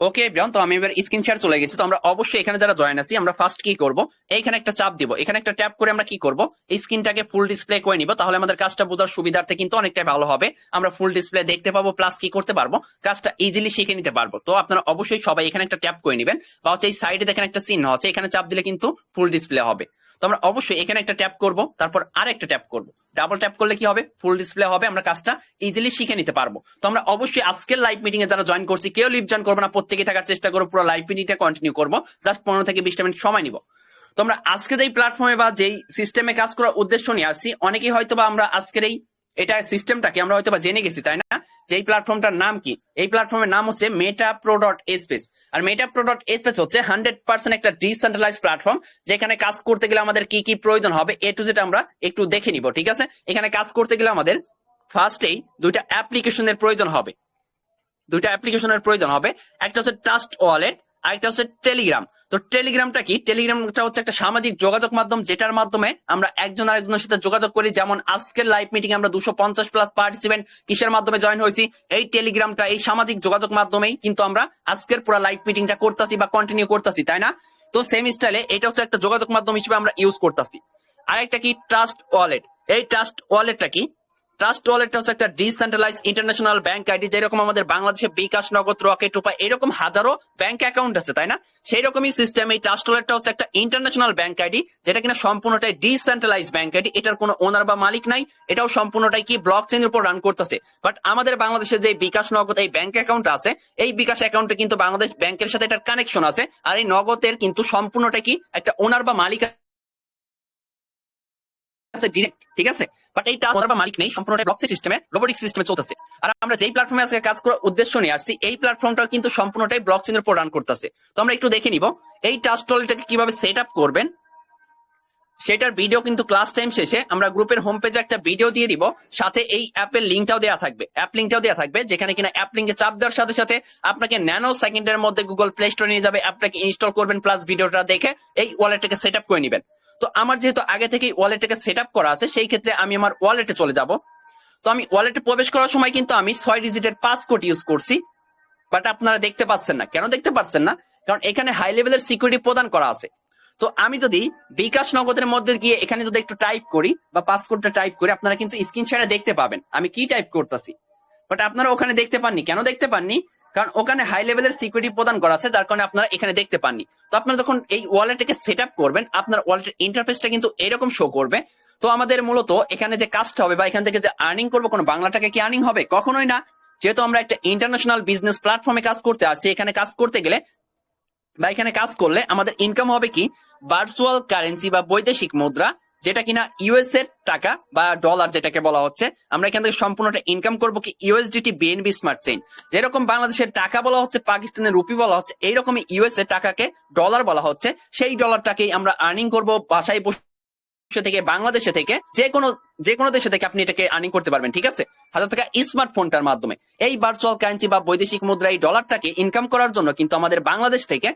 ওকে everyone, তো আমি এবার স্ক্রিন শেয়ার চলে গেছি। তো আমরা অবশ্যই এখানে যারা জয়েন আছি আমরা ফার্স্ট কি করব, এইখানে একটা চাপ দিব, এখানে একটা ট্যাপ করে আমরা কি করব, এই স্ক্রিনটাকে ফুল ডিসপ্লে করে নিব। তাহলে আমাদের কাজটা বোঝার সুবিধার্থে কিন্তু অনেকটাই ভালো হবে। আমরা ফুল ডিসপ্লে দেখতে পাবো, প্লাস কি করতে পারবো, কাজটা ইজিলি শিখে নিতে পারবো। তো আপনারা অবশ্যই সবাই এখানে একটা ট্যাপ করে নেবেন, বা হচ্ছে এই সাইডে দেখেন একটা চিহ্ন আছে, এখানে চাপ দিলে কিন্তু ফুল ডিসপ্লে হবে। তো আমরা অবশ্যই এখানে একটা ট্যাপ করব, তারপর আরেকটা ট্যাপ করব, ডাবল ট্যাপ করলে কি হবে, ফুল ডিসপ্লে হবে, আমরা কাজটা ইজিলি শিখে নিতে পারবো। তো আমরা অবশ্যই আজকের লাইভ মিটিং এ যারা জয়েন করছি কেউ লিভ জয়েন করবো না, প্রত্যেকে থাকার চেষ্টা করবো, পুরো লাইভ মিটিংটা কন্টিনিউ করবো, জাস্ট 15 থেকে 20টা মিনিট সময় নিব। তো আমরা আজকে যেই প্ল্যাটফর্মে বা যেই সিস্টেমে কাজ করার উদ্দেশ্য নিয়ে আসছি, অনেকেই হয়তো বা আমরা আজকের এই এটা সিস্টেমটাকে আমরা হয়তো বা জেনে গেছি, তাই না? যে এই প্ল্যাটফর্মটার নাম কি, এই প্ল্যাটফর্মের নাম হচ্ছে মেটা প্রো ডট স্পেস। আর মেটা প্রো ডট স্পেস হচ্ছে 100% একটা ডিসেন্ট্রালাইজ প্ল্যাটফর্ম, যেখানে কাজ করতে গেলে আমাদের কি কি প্রয়োজন হবে এ টু জেড আমরা একটু দেখে নিব, ঠিক আছে? এখানে কাজ করতে গেলে আমাদের ফার্স্টেই দুইটা অ্যাপ্লিকেশনের প্রয়োজন হবে, দুইটা অ্যাপ্লিকেশনের প্রয়োজন হবে। একটা হচ্ছে ট্রাস্ট ওয়ালেট, আরেকটা হচ্ছে টেলিগ্রাম। তো টেলিগ্রামটা কি, টেলিগ্রামটা হচ্ছে একটা সামাজিক যোগাযোগ মাধ্যম, যেটার মাধ্যমে আমরা একজন আরেকজনের সাথে যোগাযোগ করি। যেমন আজকের লাইভ মিটিং আমরা 250+ পার্টিসিপেন্ট কিসের মাধ্যমে জয়েন হয়েছি, এই টেলিগ্রামটা, এই সামাজিক যোগাযোগ মাধ্যমেই কিন্তু আমরা আজকের পুরো লাইভ মিটিংটা করতেছি বা কন্টিনিউ করতেছি, তাই না? তো সেম স্টাইলে এটা হচ্ছে একটা যোগাযোগ মাধ্যম হিসেবে আমরা ইউজ করতেছি। আরেকটা কি, ট্রাস্ট ওয়ালেট। এই ট্রাস্ট ওয়ালেটটা কি, ট্রাস্ট ওয়ালেটটা হচ্ছে একটা ডিসেন্ট্রালাইজ ইন্টারন্যাশনাল ব্যাংক আইডি, যেরকম আমাদের বাংলাদেশে বিকাশ, নগদ, রকেট, উপায় এরকম হাজারো ব্যাংক অ্যাকাউন্ট আছে, তাই না? সেই রকমই সিস্টেম এই ট্রাস্ট ওয়ালেটটা হচ্ছে একটা ইন্টারন্যাশনাল ব্যাংক আইডি, যেটা কিনা সম্পূর্ণটাই ডিসেন্ট্রালাইজ ব্যাংক আইডি। এটার কোনো ওনার বা মালিক নাই, এটাও সম্পূর্ণটাই কি ব্লক চেইনের উপর রান করতেছে। বাট আমাদের বাংলাদেশে যে বিকাশ, নগদ এই ব্যাংক অ্যাকাউন্ট আছে, এই বিকাশ অ্যাকাউন্টে কিন্তু বাংলাদেশ ব্যাংকের সাথে এটার কানেকশন আছে। আর এই নগদের কিন্তু সম্পূর্ণটাই কি একটা ওনার বা মালিক আছে ডিরেক্ট, ঠিক আছে? বাট এইটা ওনার বা মালিক নেই, সম্পূর্ণটা ব্লকচেন সিস্টেমে, রোবোটিক সিস্টেমে চলতেছে। আর আমরা যেই প্ল্যাটফর্মে আজকে কাজ করার উদ্দেশ্য নিয়ে আসছি, এই প্ল্যাটফর্মটা কিন্তু সম্পূর্ণটাই ব্লকচেনের উপর রান করতেছে। তো আমরা একটু দেখে নিব এই ট্রাস্ট ওয়ালেটটাকে কিভাবে সেট আপ করবেন, সেটার ভিডিও কিন্তু ক্লাস টাইম শেষে আমরা গ্রুপের হোম পেজে একটা ভিডিও দিয়ে দিব, সাথে এই অ্যাপের লিঙ্কটাও দেওয়া থাকবে, অ্যাপ লিঙ্কটাও দেওয়া থাকবে, যেখানে কিনা অ্যাপ লিঙ্কে চাপ দেওয়ার সাথে সাথে আপনাকে ন্যানো সেকেন্ডের মধ্যে গুগল প্লে স্টোরে নিয়ে যাবে, অ্যাপটাকে ইনস্টল করবেন, প্লাস ভিডিওটা দেখে এই ওয়ালেটটাকে সেট আপ করে নেবেন। তো আমার যেহেতু আগে থেকেই ওয়ালেটটাকে সেট আপ করা আছে, সেই ক্ষেত্রে আমি আমার ওয়ালেটে চলে যাব। তো আমি ওয়ালেটে প্রবেশ করার সময় কিন্তু আমি 6 ডিজিটের পাসকোড ইউজ করছি। বাট আপনারা দেখতে পাচ্ছেন না, কেন দেখতে পাচ্ছেন না? কারণ এখানে হাই লেভেলের সিকিউরিটি প্রদান করা আছে। তো আমি যদি বিকাশ নগদের মধ্যে গিয়ে এখানে যদি একটু টাইপ করি বা পাসকোডটা টাইপ করি, আপনারা কিন্তু স্ক্রিন শেয়ারে দেখতে পাবেন আমি কি টাইপ করতেছি। বাট আপনারা ওখানে দেখতে পাননি, কেন দেখতে পাননি? কারণ ওখানে হাই লেভেলের সিকিউরিটি প্রদান করা আছে, যার কারণে আপনারা এখানে দেখতে পাননি। তো আপনারা যখন এই ওয়ালেটটাকে সেট আপ করবেন, আপনার ওয়ালেটের ইন্টারফেসটা কিন্তু এরকম শো করবে। তো আমাদের মূলত এখানে যে কাজটা হবে বা এখান থেকে যে আর্নিং করবো, কোনো বাংলা টাকা কি আর্নিং হবে? কখনোই না। যেহেতু আমরা একটা ইন্টারন্যাশনাল বিজনেস প্ল্যাটফর্মে কাজ করতে আসছি, এখানে কাজ করতে গেলে বা এখানে কাজ করলে আমাদের ইনকাম হবে কি, ভার্চুয়াল কারেন্সি বা বৈদেশিক মুদ্রা, যেটা কিনা ইউএস এর টাকা বা ডলার যেটাকে বলা হচ্ছে। আমরা এখান থেকে সম্পূর্ণটা ইনকাম করবো কি ইউএসডিটি বিএনবি স্মার্ট চেইন। যেরকম বাংলাদেশের টাকা বলা হচ্ছে, পাকিস্তানের রুপি বলা হচ্ছে, এইরকমই ইউএস এর টাকাকে ডলার বলা হচ্ছে। সেই ডলারটাকেই আমরা আর্নিং করব বাসায় বসে থেকে, বাংলাদেশে থেকে, যে কোনো দেশে থেকে আপনি এটাকে আর্নিং করতে পারবেন, ঠিক আছে? হাজার টাকা স্মার্টফোনটার মাধ্যমে এই ভার্চুয়াল কারেন্সি বা বৈদেশিক মুদ্রা এই ডলারটাকে ইনকাম করার জন্য কিন্তু আমাদের বাংলাদেশ থেকে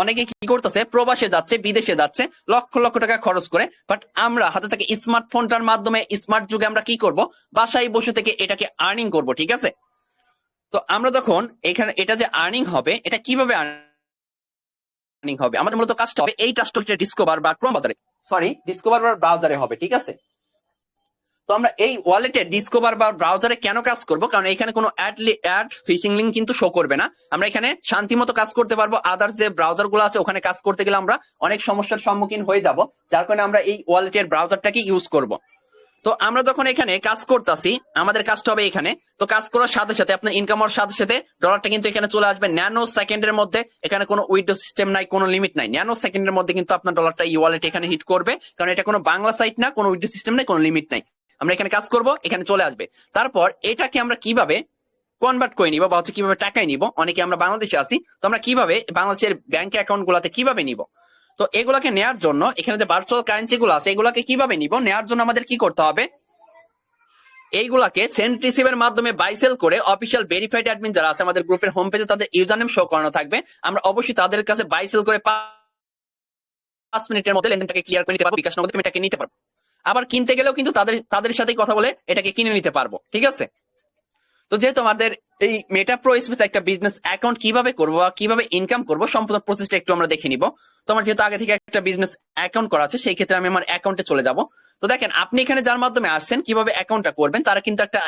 অনেকে কি করতেছে, প্রবাসে যাচ্ছে, বিদেশে যাচ্ছে, লক্ষ লক্ষ টাকা খরচ করে। বাট আমরা হাতে থেকে স্মার্টফোনটার মাধ্যমে, স্মার্ট যুগে আমরা কি করব, বাসায় বসে থেকে এটাকে আর্নিং করব, ঠিক আছে? তো আমরা যখন এখানে এটা যে আর্নিং হবে, এটা কিভাবে আর্নিং হবে, আমাদের মূলত কাজটা হবে এই ট্রাস্ট ওয়ালেটে ডিসকভার বা ক্রোম বাজারে, ডিসকভার বা ব্রাউজারে হবে, ঠিক আছে? তো আমরা এই ওয়ালেটে ডিসকভার বা ব্রাউজারে কেন কাজ করব, কারণ এখানে কোনো অ্যাড ফিশিং লিংক কিন্তু শো করবে না। আমরা এখানে শান্তিমতো কাজ করতে পারবো। আদার্স যে ব্রাউজার গুলো আছে ওখানে কাজ করতে গেলে আমরা অনেক সমস্যার সম্মুখীন হয়ে যাব, যার কারণে আমরা এই ওয়ালেটের ব্রাউজারটাকে ইউজ করব। তো আমরা যখন এখানে কাজ করতেছি, আমাদের কাজটা হবে এখানে। তো কাজ করার সাথে সাথে আপনার ইনকাম হওয়ার সাথে সাথে ডলারটা কিন্তু এখানে চলে আসবে ন্যানো সেকেন্ডের মধ্যে। এখানে কোনো উইন্ডো সিস্টেম নাই, কোনো লিমিট নাই, ন্যানো সেকেন্ডের মধ্যে কিন্তু আপনার ডলারটা এই ওয়ালেট এখানে হিট করবে। কারণ এটা কোনো বাংলা সাইট না, কোনো উইন্ডো সিস্টেম নাই, কোনো লিমিট নাই। আমরা এখানে কাজ করব, এখানে চলে আসবে। তারপর এটাকে আমরা কিভাবে কনভার্ট করে নিব বা হচ্ছে কিভাবে টাকায় নিব, অনেকে আমরা বাংলাদেশে আছি, তো আমরা কিভাবে বাংলাদেশের ব্যাংক অ্যাকাউন্ট গুলাতে কিভাবে নিব। তো এগুলাকে নেওয়ার জন্য এখানে যে ভার্চুয়াল কারেন্সি গুলো আছে এগুলাকে কিভাবে নিব, নেওয়ার জন্য আমাদের কি করতে হবে, এইগুলাকে সেন্ড রিসিভের মাধ্যমে বাইসেল করে অফিসিয়াল ভেরিফাইড অ্যাডমিন যারা আছে আমাদের গ্রুপের হোম পেজে, তাদের ইউজার নেম শো করানো থাকবে। আমরা অবশ্যই তাদের কাছে বাইসেল করে 5 মিনিটের মধ্যে লেনদেনটাকে ক্লিয়ার করে নিতে পারবো, বিকাশ নগদে এটাকে নিতে পারবো। আবার কিনতে গেলেও কিন্তু তাদের সাথেই কথা বলে এটাকে কিনে নিতে পারবো, ঠিক আছে? তো যেহেতু আমাদের এই মেটা প্রো স্পেস একটা বিজনেস অ্যাকাউন্ট কিভাবে করবো বা কিভাবে ইনকাম করবো সম্পূর্ণ প্রসেসটা একটু আমরা দেখে নিব। তো আমার যেহেতু আগে থেকে একটা বিজনেস অ্যাকাউন্ট করা আছে সেই ক্ষেত্রে আমি আমার অ্যাকাউন্টে চলে যাব। তো দেখেন আপনি এখানে যার মাধ্যমে আসছেন কিভাবে অ্যাকাউন্টটা করবেন তার কিন্তু একটা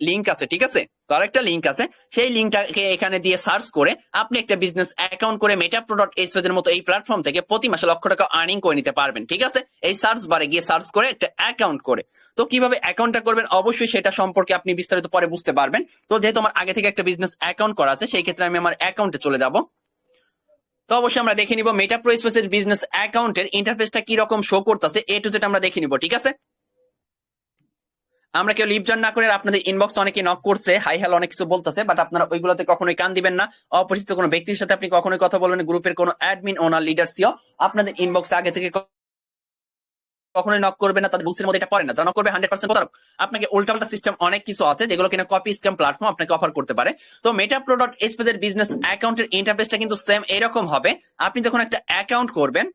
লিঙ্ক আছে, ঠিক আছে, তার একটা লিঙ্ক আছে, সেই লিঙ্কটাকে এখানে দিয়ে সার্চ করে আপনি একটা বিজনেস অ্যাকাউন্ট করে মেটা প্রো ডট স্পেস এর মতো এই প্ল্যাটফর্ম থেকে প্রতি মাসে লক্ষ টাকা আর্নিং করে নিতে পারবেন, ঠিক আছে, এই সার্চ বারে গিয়ে সার্চ করে একটা অ্যাকাউন্ট করে। তো কিভাবে অ্যাকাউন্টটা করবেন অবশ্যই সেটা সম্পর্কে আপনি বিস্তারিত পরে বুঝতে পারবেন। তো যেহেতু আমার আগে থেকে একটা বিজনেস অ্যাকাউন্ট করা আছে সেই ক্ষেত্রে আমি আমার অ্যাকাউন্টে চলে যাব। তো অবশ্যই আমরা দেখে নিব মেটা প্রো স্পেসের বিজনেস অ্যাকাউন্টের ইন্টারফেসটা কি রকম শো করতেছে, এ টু জেড আমরা দেখে নিব, ঠিক আছে। আমরা কেউ লিভ জয়েন না করে আপনাদের ইনবক্স অনেকে নক করছে, হাই হ্যালো অনেক কিছু বলতেছে, বাট আপনারা ওইগুলোতে কখনোই কান দিবেন না। অপরিচিত কোনো ব্যক্তির সাথে আপনি কখনোই কথা বলবেন, গ্রুপের কোনো অ্যাডমিন ওনার লিডার সিও আপনাদের ইনবক্স আগে থেকে কখনোই নক করবে না, তাদের বুলসের মধ্যে এটা পড়ে না, যা নক করবে 100% প্রতারক। আপনাকে উল্টাপাল্টা সিস্টেম অনেক কিছু আছে যেগুলো কিনা কপি স্ক্যাম প্ল্যাটফর্ম আপনাকে অফার করতে পারে। তো মেটা প্রো ডট স্পেস এর বিজনেস অ্যাকাউন্টের ইন্টারফেসটা কিন্তু সেম এরকম হবে। আপনি যখন একটা অ্যাকাউন্ট করবেন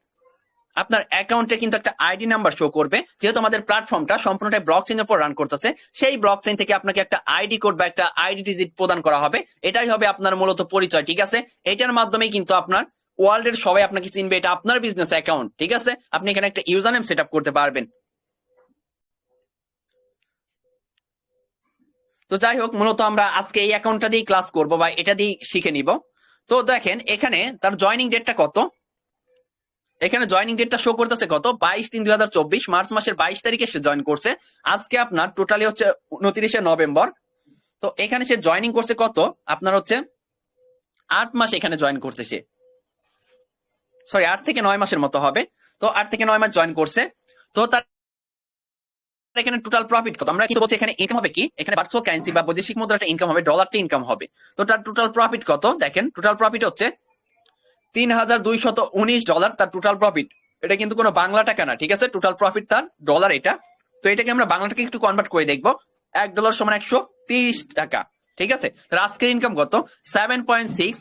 আপনার অ্যাকাউন্টে কিন্তু একটা আইডি নাম্বার শো করবে, যেহেতু আমাদের প্ল্যাটফর্মটা সম্পূর্ণটাই ব্লকচেইনের উপর রান করতেছে, সেই ব্লকচেইন থেকে আপনাকে একটা আইডি কোড বা একটা আইডি ডিজিট প্রদান করা হবে, এটাই হবে আপনার মূলত পরিচয়, ঠিক আছে। এটার মাধ্যমেই কিন্তু আপনার ওয়ার্ল্ডের সবাই আপনাকে চিনবে, এটা আপনার বিজনেস অ্যাকাউন্ট, ঠিক আছে। আপনি এখানে একটা ইউজার নেম সেট আপ করতে পারবেন। তো যাই হোক, মূলত আমরা আজকে এই অ্যাকাউন্টটা দিয়ে ক্লাস করব বা এটা দিয়ে শিখে নিব। তো দেখেন এখানে তার জয়নিং ডেটটা কত, এখানে জয়নিং ডেটটা শো করতেছে কত 22/3/2024, মার্চ মাসের 22 তারিখে সে জয়েন করছে। আজকে আপনার টোটালি হচ্ছে 29শে নভেম্বর। তো এখানে সে জয়নিং করছে কত আপনার হচ্ছে 8 মাস এখানে জয়েন করছে সে, সরি 8 থেকে 9 মাসের মতো হবে। তো 8 থেকে 9 মাস জয়েন করছে। তো তার এখানে টোটাল প্রফিট কত, আমরা কিন্তু বলছি এখানে ইনকাম হবে কি, এখানে ভার্চুয়াল কারেন্সি বা বৈদেশিক মুদ্রাটা ইনকাম হবে, ডলারটা ইনকাম হবে। তো তার টোটাল প্রফিট কত দেখেন, টোটাল প্রফিট হচ্ছে $3,219 তার টোটাল প্রফিট। এটা কিন্তু কোনো বাংলা টাকা না, ঠিক আছে, টোটাল প্রফিট তার ডলার এটা। তো এটাকে আমরা বাংলা টাকা একটু কনভার্ট করে দেখবো, $1 সমান 130 টাকা, ঠিক আছে। তার আজকের ইনকাম কত 7.6,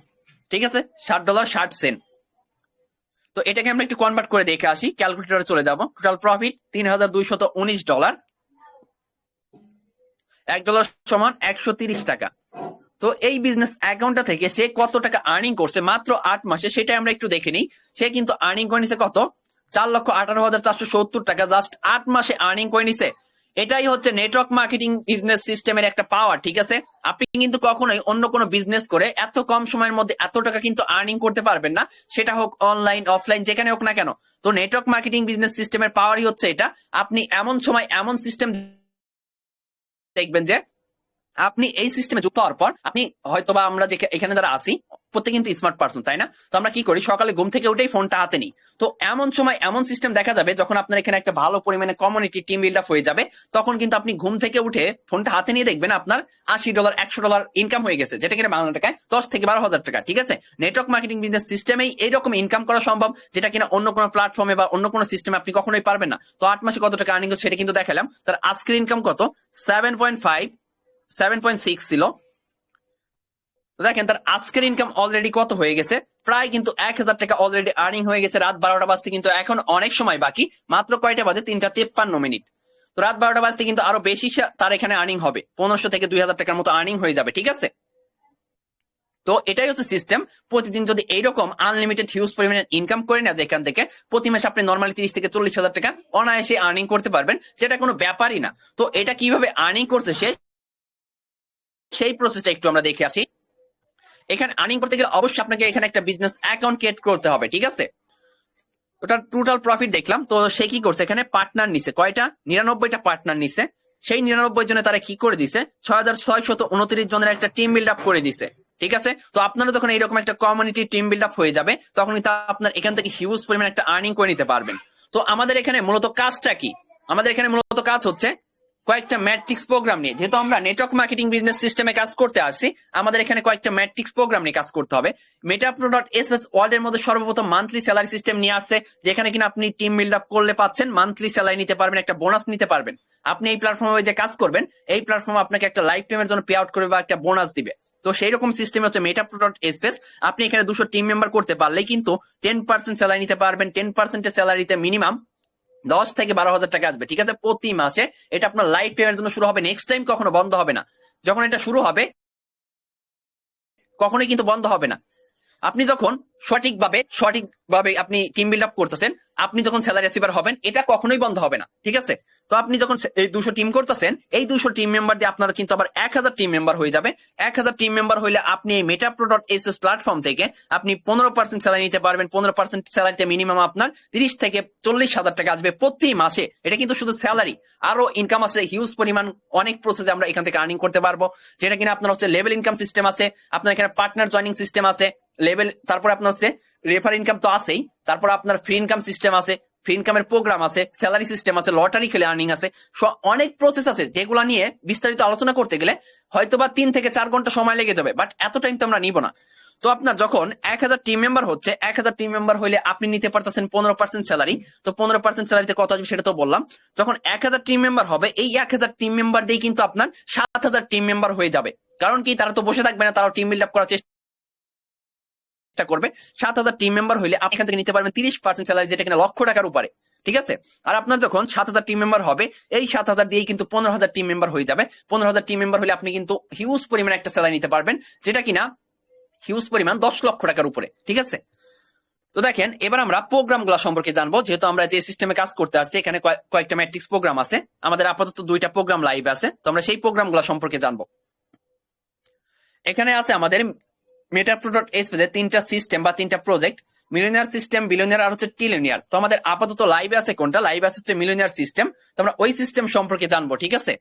ঠিক আছে, $60.60। তো এটাকে আমরা একটু কনভার্ট করে দেখে আসি, ক্যালকুলেটরে চলে যাব। টোটাল প্রফিট $3,219, $1 সমান 130 টাকা। তো এই বিজনেস অ্যাকাউন্টটা থেকে সে কত টাকা আর্নিং করছে মাত্র 8 মাসে সেটাই আমরা একটু দেখে নিই। সে কিন্তু আর্নিং করে নিছে কত 4,18,470 টাকা, জাস্ট 8 মাসে আর্নিং করে নিছে। এটাই হচ্ছে নেটওয়ার্ক মার্কেটিং বিজনেস সিস্টেমের একটা পাওয়ার, ঠিক আছে। আপনি কিন্তু কখনোই অন্য কোনো বিজনেস করে এত কম সময়ের মধ্যে এত টাকা কিন্তু আর্নিং করতে পারবেন না, সেটা হোক অনলাইন অফলাইন যেখানে হোক না কেন। তো নেটওয়ার্ক মার্কেটিং বিজনেস সিস্টেমের পাওয়ারই হচ্ছে এটা। আপনি এমন সময় এমন সিস্টেম দেখবেন যে আপনি এই সিস্টেমে যুক্ত হওয়ার পর আপনি হয়তো বা আমরা যে এখানে যারা আসি প্রত্যেক কিন্তু স্মার্ট পারসন, তাই না। তো আমরা কি করি সকালে ঘুম থেকে উঠেই ফোনটা হাতে নিই। তো এমন সময় এমন সিস্টেম দেখা যাবে যখন আপনার এখানে একটা ভালো পরিমাণে কমিউনিটি টিম বিল্ড আপ হয়ে যাবে, তখন কিন্তু আপনি ঘুম থেকে উঠে ফোনটা হাতে নিয়ে দেখবেন আপনার $80 $100 ইনকাম হয়ে গেছে, যেটা কিনা বাংলা টাকায় 10 থেকে 12,000 টাকা, ঠিক আছে। নেটওয়ার্ক মার্কেটিং বিজনেস সিস্টেমেই এইরকম ইনকাম করা সম্ভব, যেটা কিনা অন্য কোনো প্ল্যাটফর্মে বা অন্য কোনো সিস্টেমে আপনি কখনোই পারবেন না। তো 8 মাসে কত টাকা আর্নিং হচ্ছে সেটা কিন্তু দেখালাম। তার আজকের ইনকাম কত 7.6 ছিল। দেখেন তার আজকের ইনকাম অলরেডি কত হয়ে গেছে, প্রায় কিন্তু 1,000 টাকা অলরেডি আর্নিং হয়ে গেছে। রাত 12টা বাজতে কিন্তু এখন অনেক সময় বাকি, মাত্র কয়টা বাজে 3:53। তো রাত 12টা বাজতে কিন্তু আরো বেশি তার এখানে আর্নিং হবে, 1500 থেকে 2,000 টাকার মতো আর্নিং হয়ে যাবে, ঠিক আছে। তো এটাই হচ্ছে সিস্টেম। প্রতিদিন যদি এইরকম আনলিমিটেড হিউজ পরিমাণে ইনকাম করে না এখান থেকে, প্রতি মাসে আপনি নর্মালি 30 থেকে 40,000 টাকা অনায়াসে আর্নিং করতে পারবেন, যেটা কোনো ব্যাপারই না। তো এটা কিভাবে আর্নিং করছে সেই প্রসেসটা একটু আমরা দেখে আসি। এখানে আর্নিং করতে গেলে অবশ্যই আপনাকে এখানে একটা বিজনেস অ্যাকাউন্ট ক্রিয়েট করতে হবে, ঠিক আছে। ওটা টোটাল প্রফিট দেখলাম। তো সে কি করছে এখানে পার্টনার নিছে কয়টা 99টা পার্টনার নিছে। সেই 99 জনে তারা কি করে দিছে 6,629 জনের একটা টিম বিল্ড আপ করে দিছে, ঠিক আছে। তো আপনারা যখন এইরকম একটা কমিউনিটি টিম বিল্ড আপ হয়ে যাবে তখন কিন্তু আপনার এখান থেকে হিউজ পরিমাণ একটা আর্নিং করে নিতে পারবেন। তো আমাদের এখানে মূলত কাজটা কি, আমাদের এখানে মূলত কাজ হচ্ছে কয়েকটা ম্যাট্রিক্স প্রোগ্রাম নিয়ে। যেহেতু আমরা নেটওয়ার্ক মার্কেটিং বিজনেস সিস্টেমে কাজ করতে আসছি, আমাদের এখানে কয়েকটা ম্যাট্রিক্স প্রোগ্রাম নিয়ে কাজ করতে হবে। মেটা প্রো ডট স্পেস ওয়ার্ল্ড এর মধ্যে সর্বপ্রথম মান্থলি স্যালারি সিস্টেম নিয়ে আসছে, যেখানে কিনা আপনি টিম বিল্ড আপ করলে পাচ্ছেন মান্থলি স্যালারি নিতে পারবেন, একটা বোনাস নিতে পারবেন। আপনি এই প্ল্যাটফর্মে যে কাজ করবেন এই প্ল্যাটফর্ম আপনাকে একটা লাইফ টাইমের জন্য পে আউট করবে বা একটা বোনাস দিবে। তো সেই রকম সিস্টেম হচ্ছে মেটা প্রো ডট স্পেস। আপনি এখানে 200 টিম মেম্বার করতে পারলেই কিন্তু 10% স্যালারি নিতে পারবেন। 10% স্যালারিতে মিনিমাম 10 থেকে 12,000 টাকা আসবে, ঠিক আছে, প্রতি মাসে। এটা আপনার লাইফ টাইমের জন্য শুরু হবে, নেক্সট টাইম কখনো বন্ধ হবে না। যখন এটা শুরু হবে কখনোই কিন্তু বন্ধ হবে না। আপনি যখন সঠিকভাবে আপনি টিম বিল্ড আপ করতেছেন, আপনি যখন স্যালারি রিসিভার হবেন, এটা কখনোই বন্ধ হবে না, ঠিক আছে। তো আপনি যখন এই 200 টিম করতেছেন, এই 200 টিম মেম্বার দিয়ে আপনার কিন্তু আবার 1000 টিম মেম্বার হয়ে যাবে। 1000 টিম মেম্বার হইলে আপনি এই metapro.ss প্ল্যাটফর্ম থেকে আপনি 15% স্যালারি নিতে পারবেন। 15% স্যালারিতে মিনিমাম আপনার 30 থেকে 40,000 টাকা আসবে প্রতি মাসে। এটা কিন্তু শুধু স্যালারি, আরো ইনকাম আছে হিউজ পরিমাণ, অনেক প্রসেসে আমরা এখান থেকে আর্নিং করতে পারবো। যেটা কিনা আপনার হচ্ছে লেভেল ইনকাম সিস্টেম আছে, আপনার এখানে পার্টনার জয়নিং সিস্টেম আছে, লেভেল, তারপর আপনার হচ্ছে রেফার ইনকাম তো আছেই, তারপর আপনার ফ্রি ইনকাম সিস্টেম আছে, ফ্রি ইনকামের প্রোগ্রাম আছে, স্যালারি সিস্টেম আছে, লটারি খেলে আর্নিং আছে, অনেক প্রসেস আছে যেগুলো নিয়ে বিস্তারিত আলোচনা করতে গেলে হয়তোবা 3 থেকে 4 ঘন্টা সময় লেগে যাবে, বাট এত টাইম তো আমরা নিব না। তো আপনার যখন 1000 টিম মেম্বার হচ্ছে, 1000 টিম মেম্বার হইলে আপনি নিতে পারতেছেন 15% স্যালারি। তো 15% স্যালারিতে কত আসবে সেটা তো বললাম। যখন 1000 টিম মেম্বার হবে, এই 1000 টিম মেম্বার দিয়ে কিন্তু আপনার 7000 টিম মেম্বার হয়ে যাবে। কারণ কি, তারা তো বসে থাকবে না, তারা টিম বিল্ড আপ করার চেষ্টা করবে। 7000 টিম মেম্বার হইলে আপনি এখান থেকে নিতে পারবেন 30% স্যালারি, যেটা কিনা লক্ষ টাকার উপরে, ঠিক আছে। আর আপনার যখন 7000 টিম মেম্বার হবে, এই 7000 দিয়েই কিন্তু 15000 টিম মেম্বার হয়ে যাবে। 15000 টিম মেম্বার হলে আপনি কিন্তু হিউজ পরিমাণ একটা স্যালারি নিতে পারবেন, যেটা কিনা হিউজ পরিমাণ 10 লক্ষ টাকার উপরে, ঠিক আছে। তো দেখেন, এবার আমরা প্রোগ্রাম গুলা সম্পর্কে জানবো। যেহেতু আমরা যে সিস্টেমে কাজ করতে আসছি, এখানে কয়েকটা ম্যাট্রিক্স প্রোগ্রাম আছে, আমাদের আপাতত 2টা প্রোগ্রাম লাইভ আছে, তো আমরা সেই প্রোগ্রাম গুলা সম্পর্কে জানবো। এখানে আছে আমাদের metapro.ss পেজে 3টা সিস্টেম বা 3টা প্রজেক্ট, মিলিয়নিয়ার সিস্টেম, বিলিয়নিয়ার আর হচ্ছে ট্রিলিয়নিয়ার। তো আমাদের আপাতত লাইভে আছে কোনটা? লাইভে আছে হচ্ছে মিলিয়নিয়ার সিস্টেম। তো আমরা ওই সিস্টেম সম্পর্কে জানবো, ঠিক আছে।